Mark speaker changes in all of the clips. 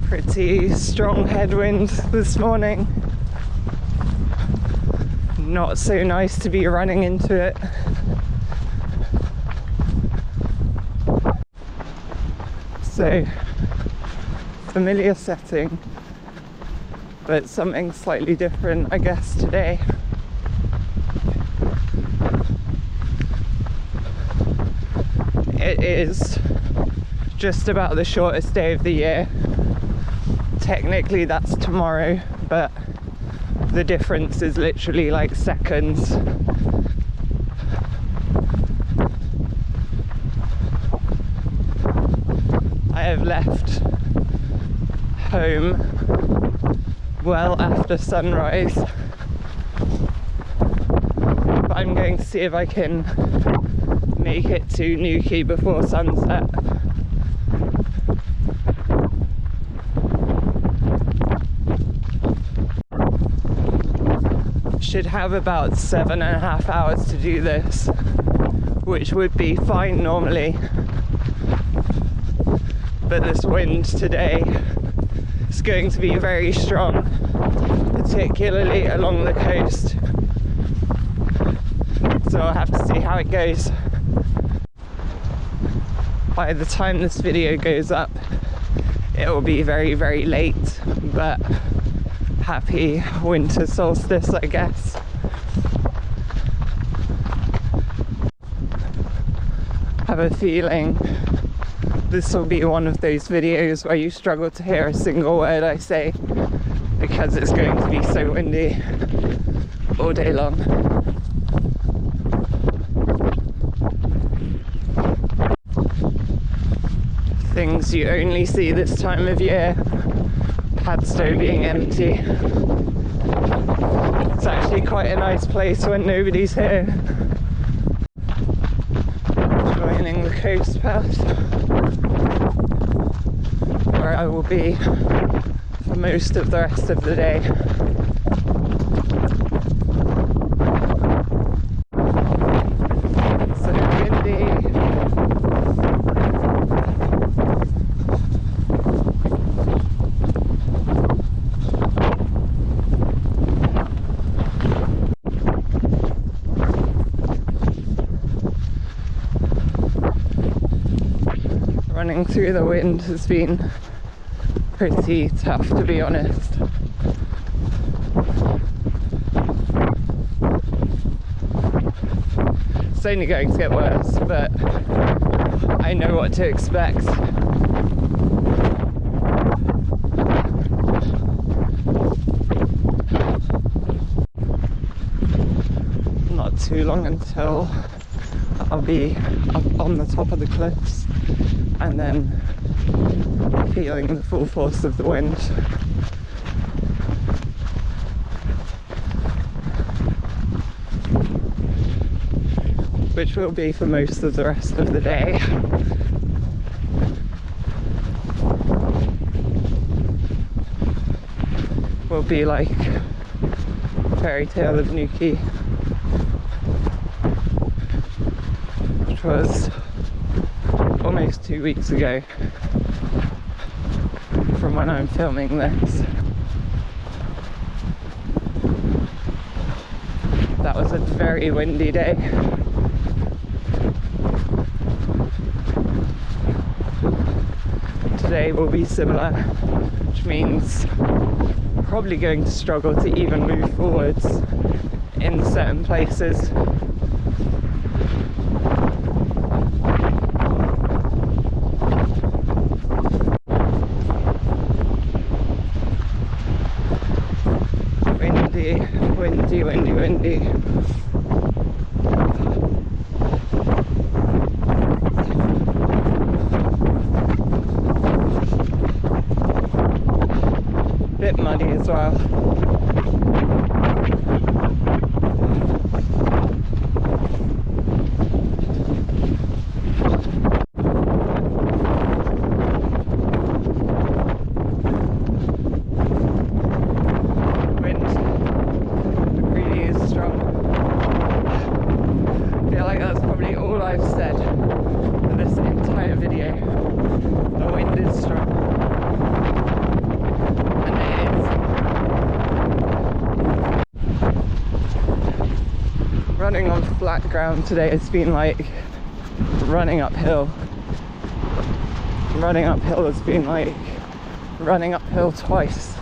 Speaker 1: Pretty strong headwind this morning. Not so nice to be running into it. So, familiar setting, but something slightly different, I guess, today. It is just about the shortest day of the year. Technically that's tomorrow, but the difference is literally like seconds. I have left home well after sunrise, but I'm going to see if I can make it to Newquay before sunset. Should have about 7.5 hours to do this, which would be fine normally, but this wind today is going to be very strong, particularly along the coast, so I'll have to see how it goes. By the time this video goes up, it will be very, very late, but happy winter solstice, I guess. I have a feeling this will be one of those videos where you struggle to hear a single word I say, because it's going to be so windy all day long. Things you only see this time of year: Padstow being empty. It's actually quite a nice place when nobody's here. Joining the coast path, where I will be for most of the rest of the day. So windy. Running through the wind has been pretty tough, to be honest. It's only going to get worse, but I know what to expect. Not too long until I'll be up on the top of the cliffs and then feeling the full force of the wind. Which will be for most of the rest of the day. Will be like Fairy Tale of Newquay, which was almost 2 weeks ago from when I'm filming this. That was a very windy day. Today will be similar, which means I'm probably going to struggle to even move forwards in certain places. Windy, windy, windy. Bit muddy as well. I've said for this entire video. background today has been like running uphill. Running uphill has been like running uphill twice.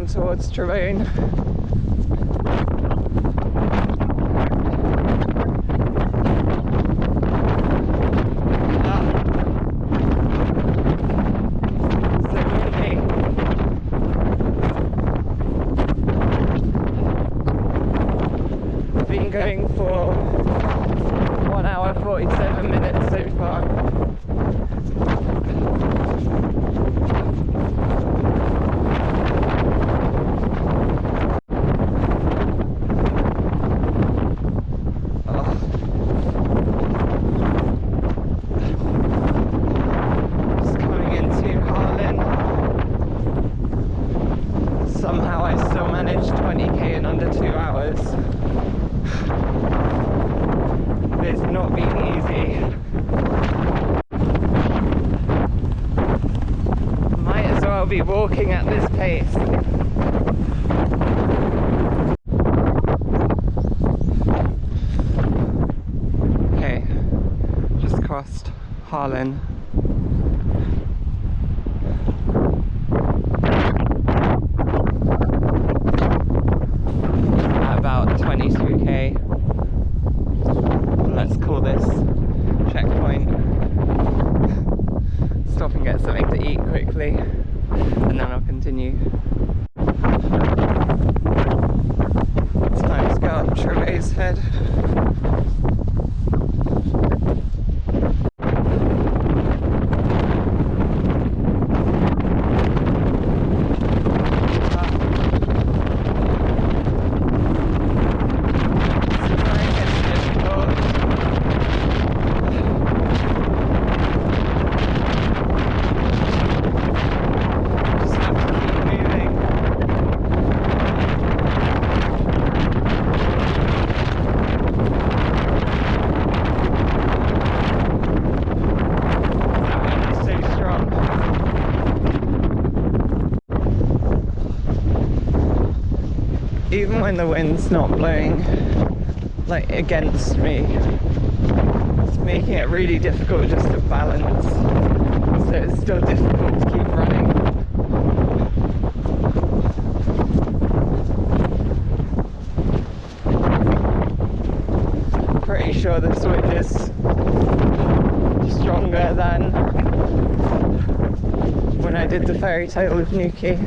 Speaker 1: Towards Trevone. Been going for 1 hour 47 minutes so far. Somehow I still managed 20k in under 2 hours. It's not been easy. Might as well be walking at this pace. Okay, just crossed Harlan. About 22k. Let's call this checkpoint. Stop and get something to eat quickly, and then I'll continue. It's time to go up Treve's Head. Even when the wind's not blowing like against me, it's making it really difficult just to balance, so it's still difficult to keep running. Pretty sure this wind is stronger than when I did the fairy tale of Newquay.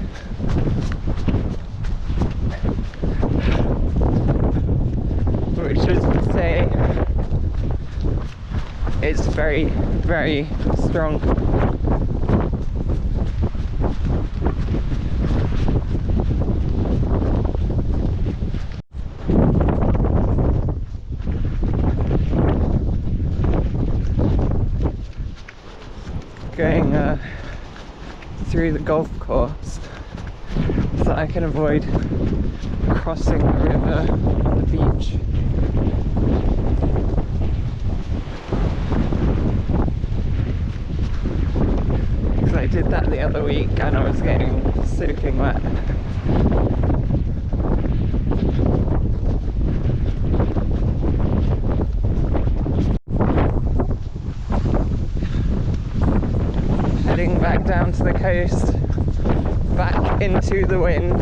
Speaker 1: Which is to say, it's very, very strong. Going through the golf course so that I can avoid crossing the river on the beach. Because I did that the other week and I was getting soaking wet. towards the coast, back into the wind,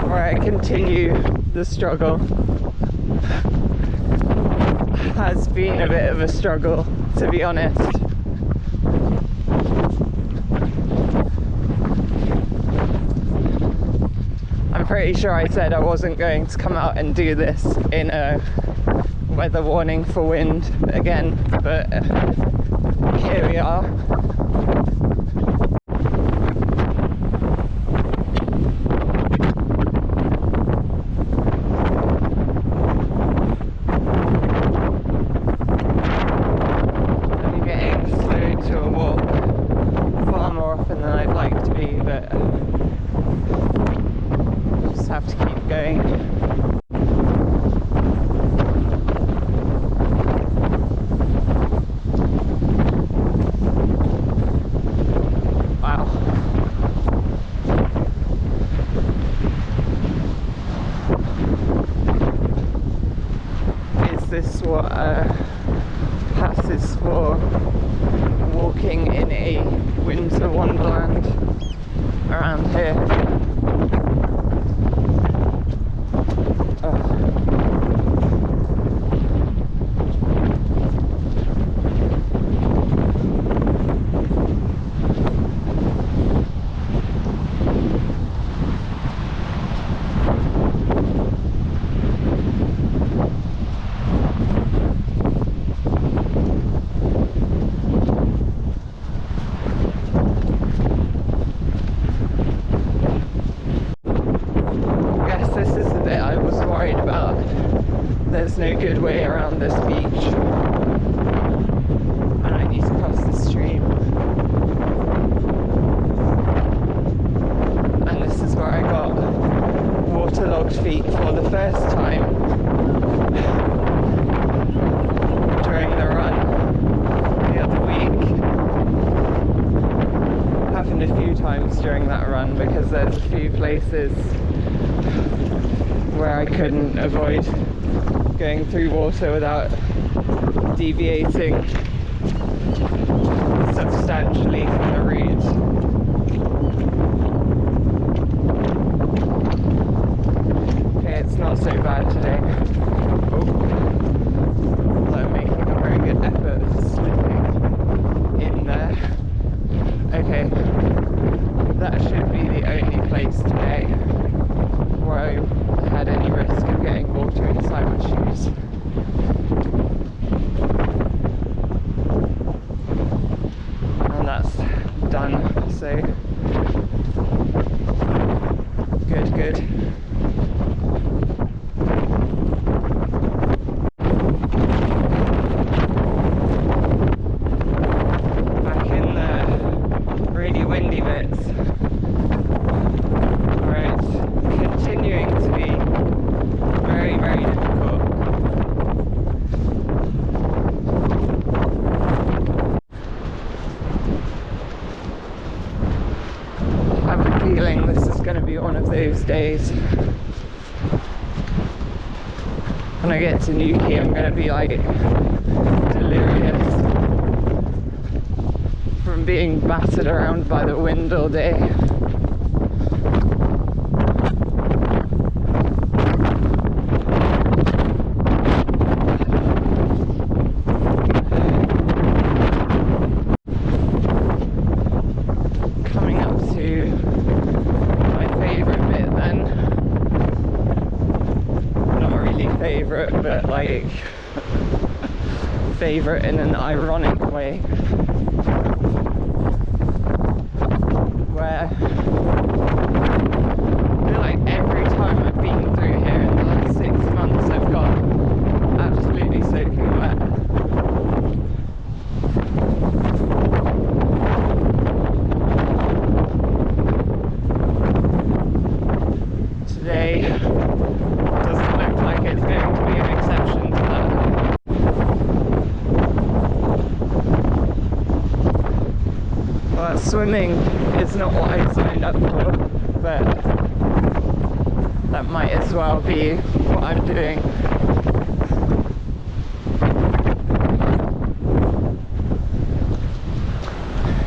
Speaker 1: where I continue the struggle. Has been a bit of a struggle, to be honest. I'm pretty sure I said I wasn't going to come out and do this in a weather warning for wind again, but here we are. I'm getting slowed to a walk far more often than I'd like to be, but just have to keep going. This what passes for walking in a winter wonderland around here. There's no good way around this beach, and I need to cross the stream. And this is where I got waterlogged feet for the first time during the run the other week. Happened a few times during that run because there's a few places where I couldn't avoid going through water without deviating substantially from the route. Okay, it's not so bad today. Although I'm making a very good effort of slipping in there. Okay, that should be the only place today where I had any risk of getting water inside my shoes. And that's done, so good. Back in the really windy bits. Alright, continuing to be very, very difficult. I have a feeling this is going to be one of those days. When I get to Newquay, I'm going to be like delirious from being battered around by the wind all day. But like favourite in an ironic way, where I feel like every time I've been through here in the last 6 months I've got absolutely soaking wet. Today doesn't look like it's going to be an exception to that. Well, swimming is not what I signed up for, but that might as well be what I'm doing.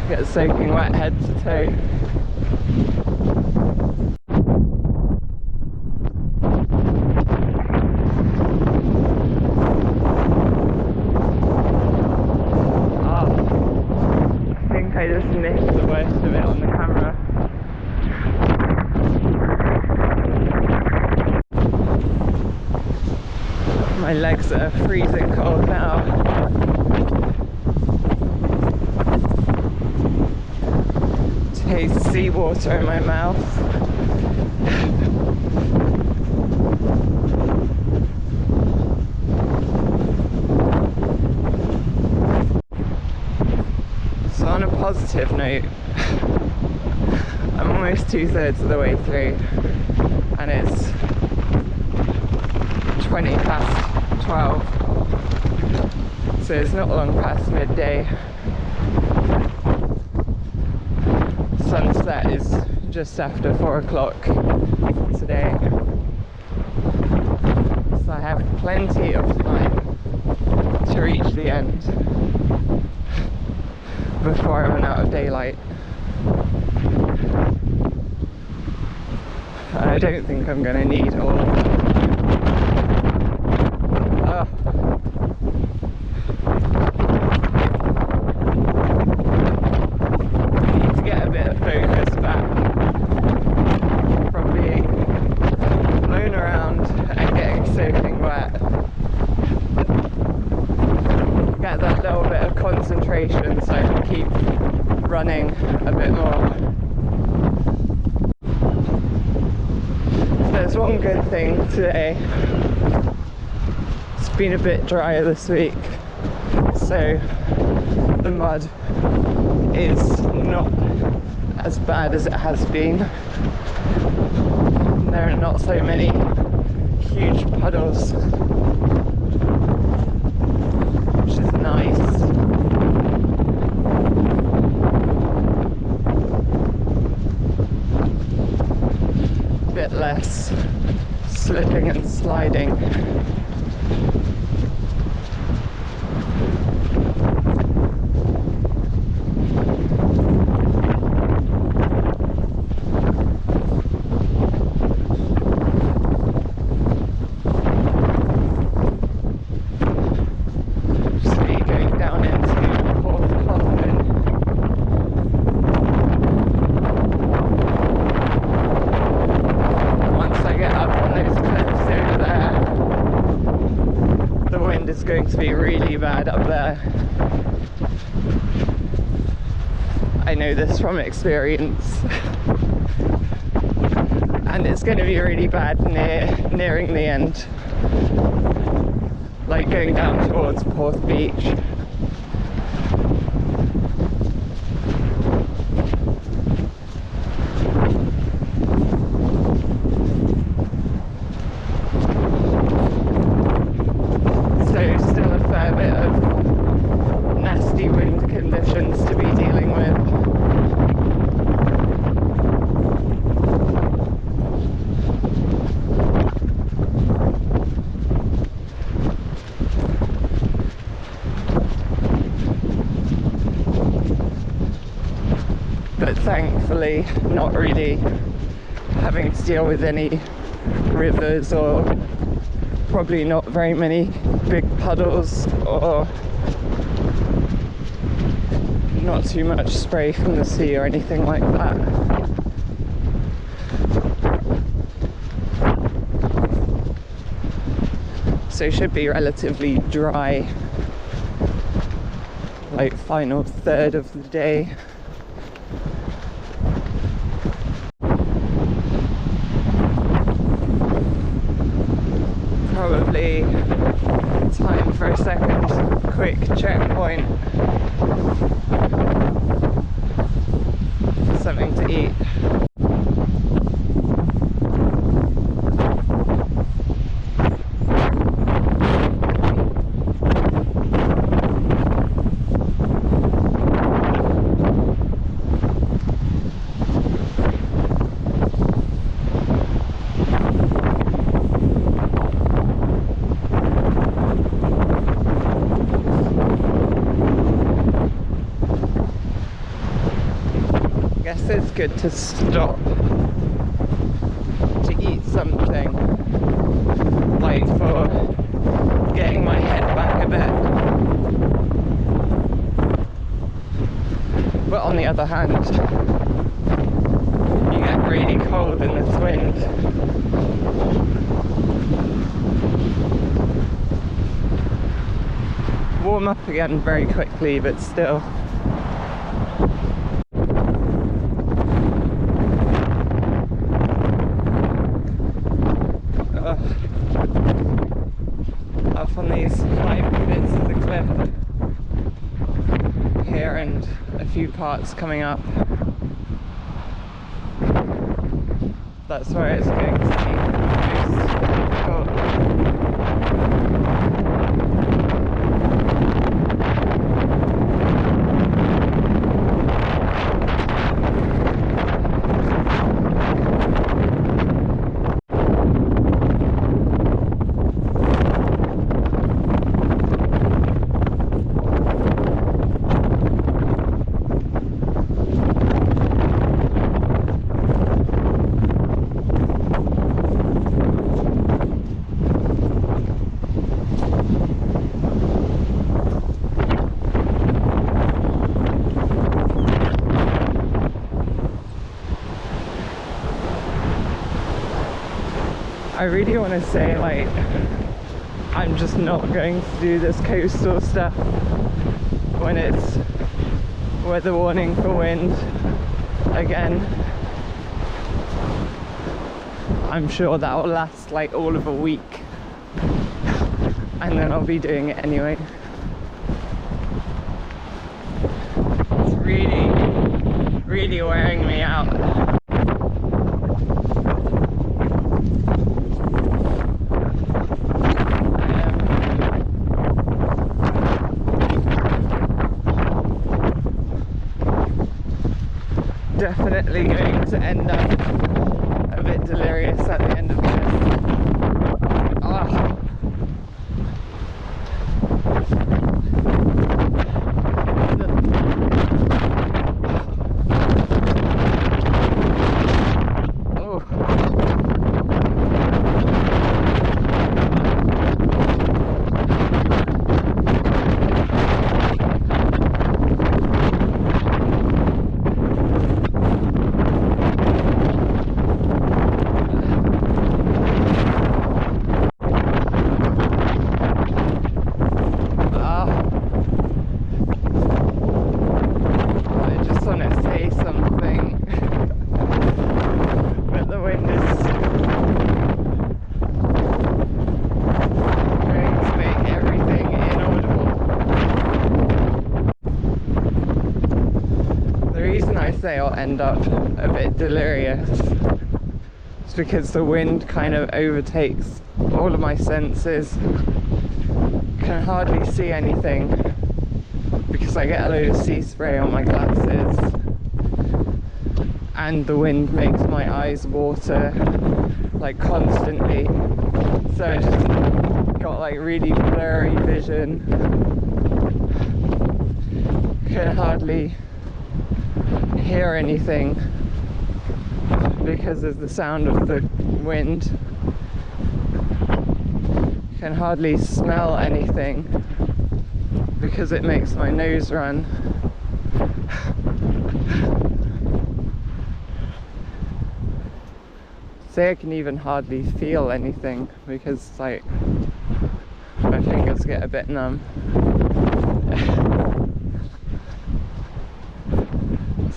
Speaker 1: Because soaking wet head to toe. I think I just missed the worst of it on the camera. My legs are freezing cold now. Taste seawater in my mouth. So on a positive note, I'm almost 2/3 of the way through and it's 20 past 12, so it's not long past midday. Sunset is just after 4 o'clock today, so I have plenty of time to reach the end before I run out of daylight. And I don't think I'm going to need all of that. So I can keep running a bit more. There's one good thing today. It's been a bit drier this week, so the mud is not as bad as it has been. There are not so many huge puddles, which is nice. Bit less slipping and sliding. Going to be really bad up there. I know this from experience. And it's going to be really bad nearing the end, like going down towards Porth Beach. To be dealing with. But thankfully not really having to deal with any rivers, or probably not very many big puddles, or not too much spray from the sea or anything like that. So it should be relatively dry, like final third of the day. Probably time for a second quick checkpoint. Something to eat. good to stop to eat something, like for getting my head back a bit. But on the other hand, you get really cold in this wind. Warm up again very quickly, but still. Up on these 5 bits of the cliff here and a few parts coming up. That's where it's going to be most difficult. I really want to say, like, I'm just not going to do this coastal stuff when it's weather warning for wind again. I'm sure that will last like all of a week and then I'll be doing it anyway. It's really wearing me out. Definitely going to end up a bit delirious at the end of this. Ah. Say I'll end up a bit delirious. It's because the wind kind of overtakes all of my senses. Can hardly see anything because I get a load of sea spray on my glasses and the wind makes my eyes water like constantly, so I just got like really blurry vision. Can hardly hear anything because of the sound of the wind. Can hardly smell anything because it makes my nose run. Say I can even hardly feel anything because like my fingers get a bit numb.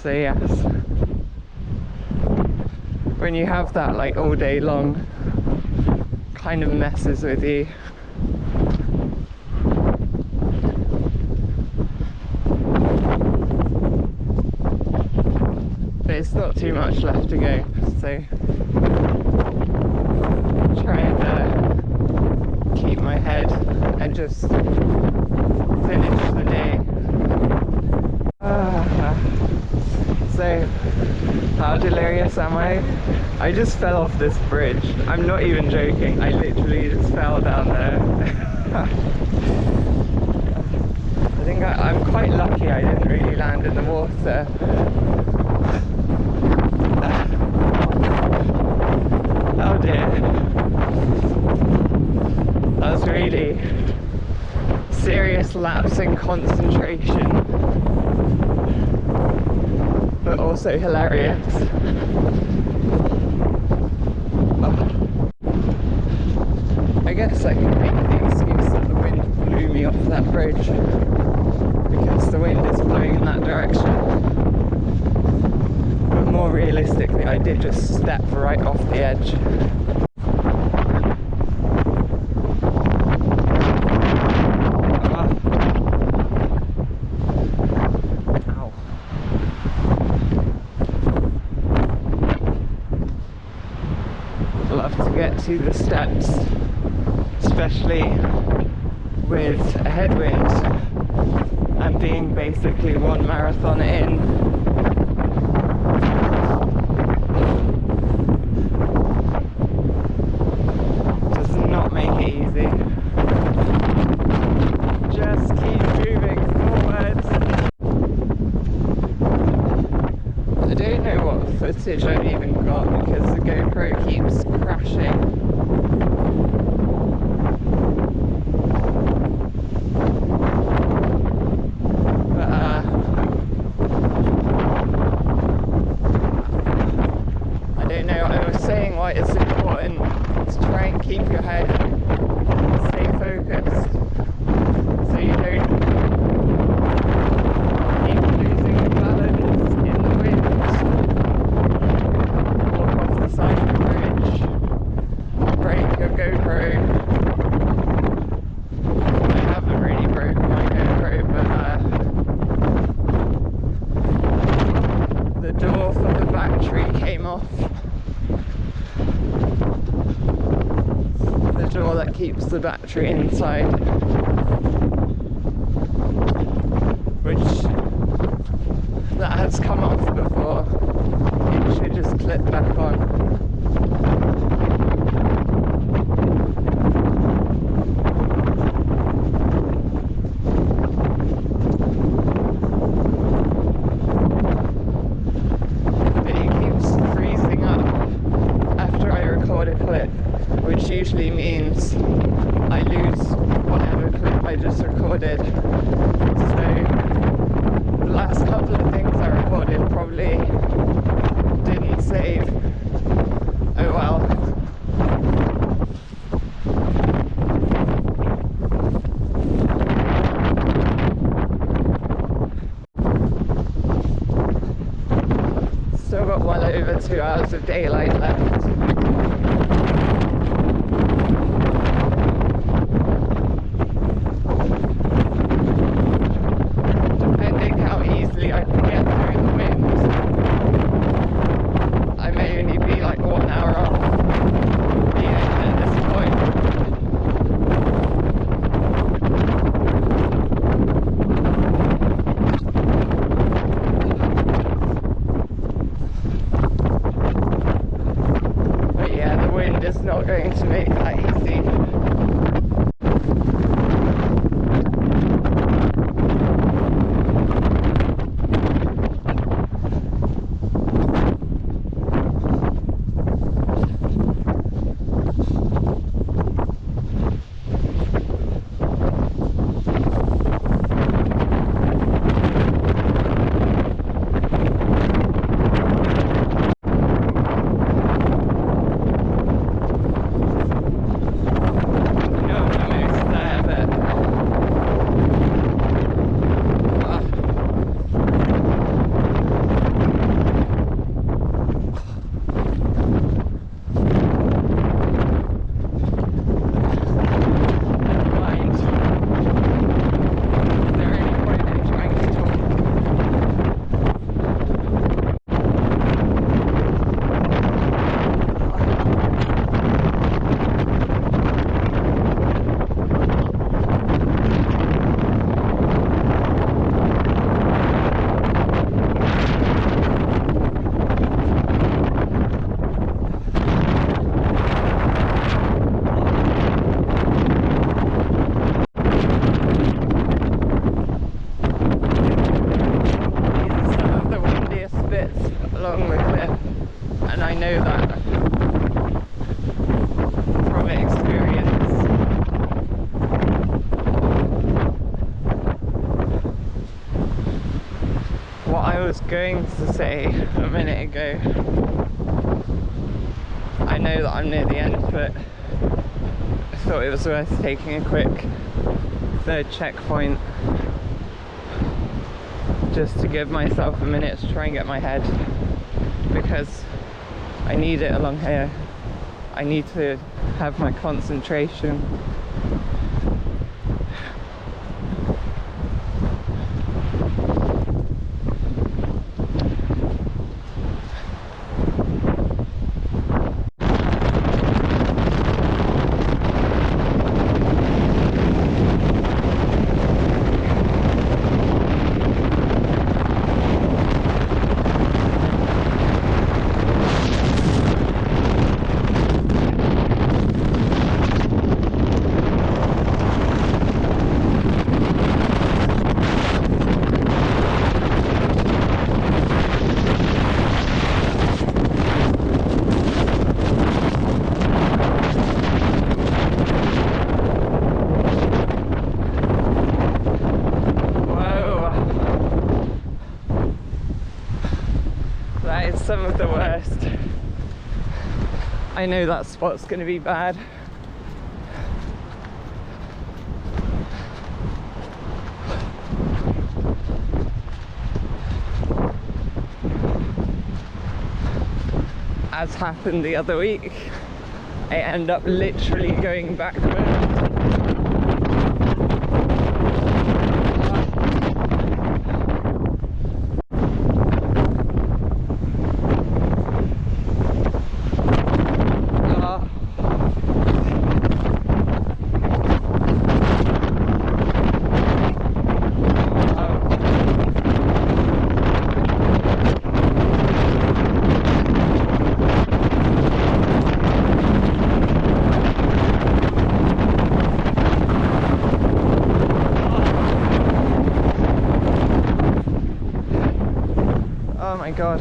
Speaker 1: So yes, when you have that like all day long, kind of messes with you. But it's not too much left to go, so try and keep my head and just finish the day. So, how delirious am I? I just fell off this bridge. I'm not even joking, I literally just fell down there. I think I'm quite lucky I didn't really land in the water. serious lapse in concentration, but also hilarious. I guess I can make the excuse that the wind blew me off that bridge, because the wind is blowing in that direction. But more realistically, I did just step right off the edge. Love to get to the steps, especially with a headwind and being basically one marathon in. Does not make it easy. Just keep moving forward. I don't know what footage I've even got because the GoPro keeps crashing. But I don't know, I was saying why it's important to try and keep your head, stay focused, so you don't keep losing your balance in the wind. Walk off the side of the bridge, break your GoPro. I haven't really broken my GoPro, but the door for the battery came off. The door that keeps the battery inside, which that has come off before. It should just clip back on. But it keeps freezing up after I record a clip, which usually means I lose whatever clip I just recorded. So the last couple of things I recorded probably didn't save. Oh well. Still got well over 2 hours of daylight left. Depending how easily I can get through the wind, I may only be like 1 hour off the end at this point. was going to say a minute ago, I know that I'm near the end, but I thought it was worth taking a quick third checkpoint just to give myself a minute to try and get my head, because I need it along here. I need to have my concentration. Some of the worst. I know that spot's going to be bad. As happened the other week, I end up literally going backwards. Oh my god.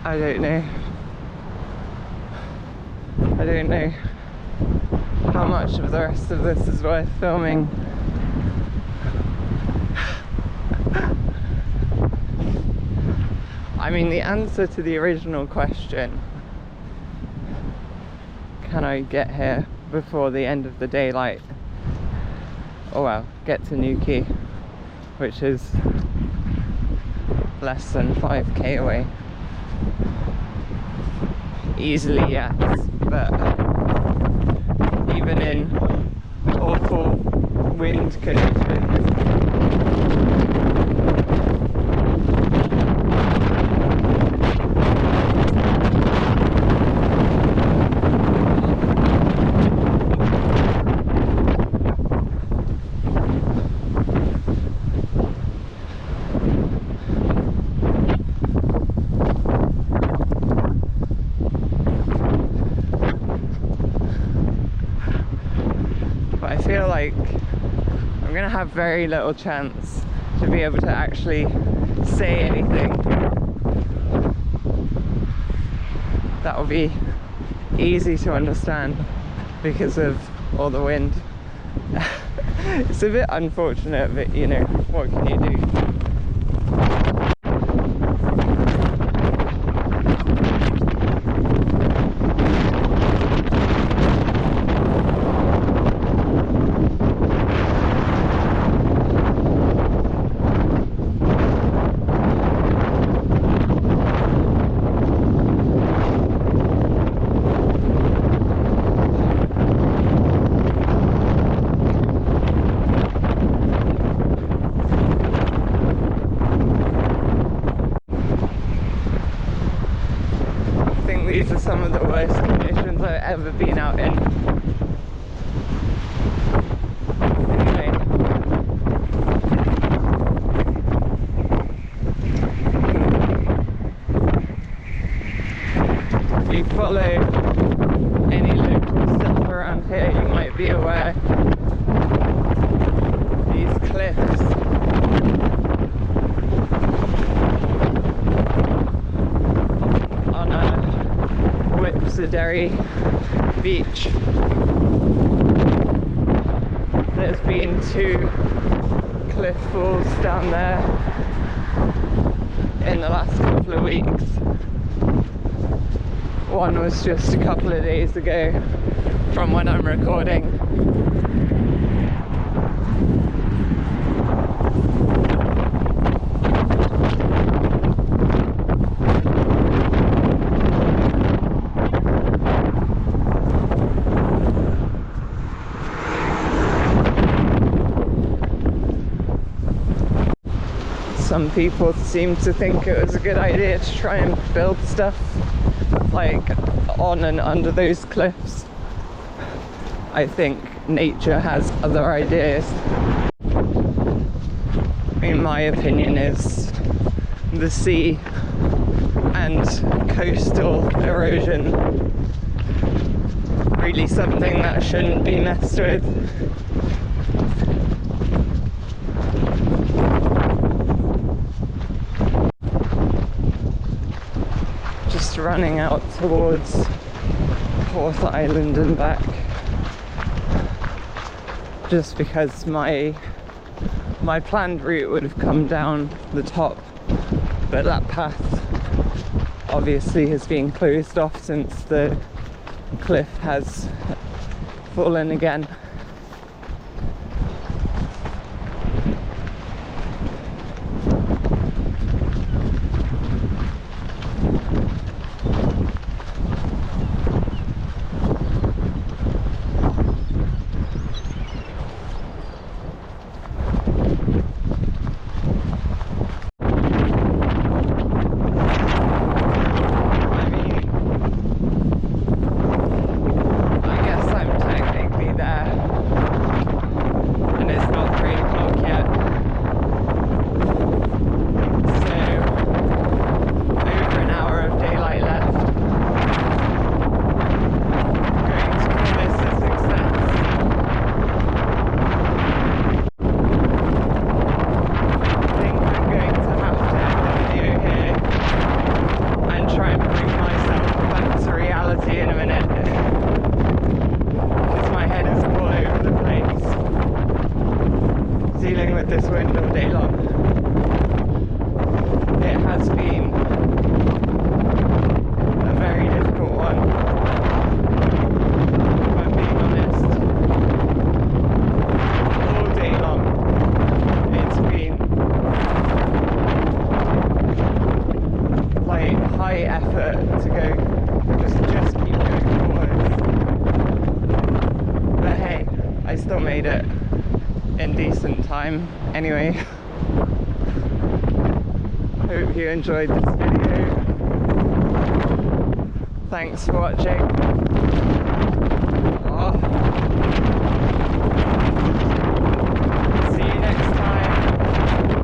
Speaker 1: I don't know. I don't know how much of the rest of this is worth filming. I mean, the answer to the original question, can I get here before the end of the daylight? Oh well, get to Newquay, which is less than 5k away. Easily, yes, but even in awful wind conditions, I feel like I'm gonna have very little chance to be able to actually say anything that will be easy to understand because of all the wind. It's a bit unfortunate, but you know, what can you do? These are some of the worst conditions I've ever been out in. Anyway. follow any local stuff around here, you might be aware these cliffs on Whipsodary beach. There's been 2 cliff falls down there in the last couple of weeks. One was just a couple of days ago from when I'm recording. Some people seem to think it was a good idea to try and build stuff like on and under those cliffs. I think nature has other ideas. In my opinion, is the sea and coastal erosion really something that shouldn't be messed with. Just running out towards Porth Island and back, just because my planned route would have come down the top, but that path obviously has been closed off since the cliff has fallen again. This wind all day long. It has been a very difficult one, if I'm being honest. All day long it's been like high effort to go, just keep going forward. But hey, I still made it in decent time. Anyway, hope you enjoyed this video. Thanks for watching.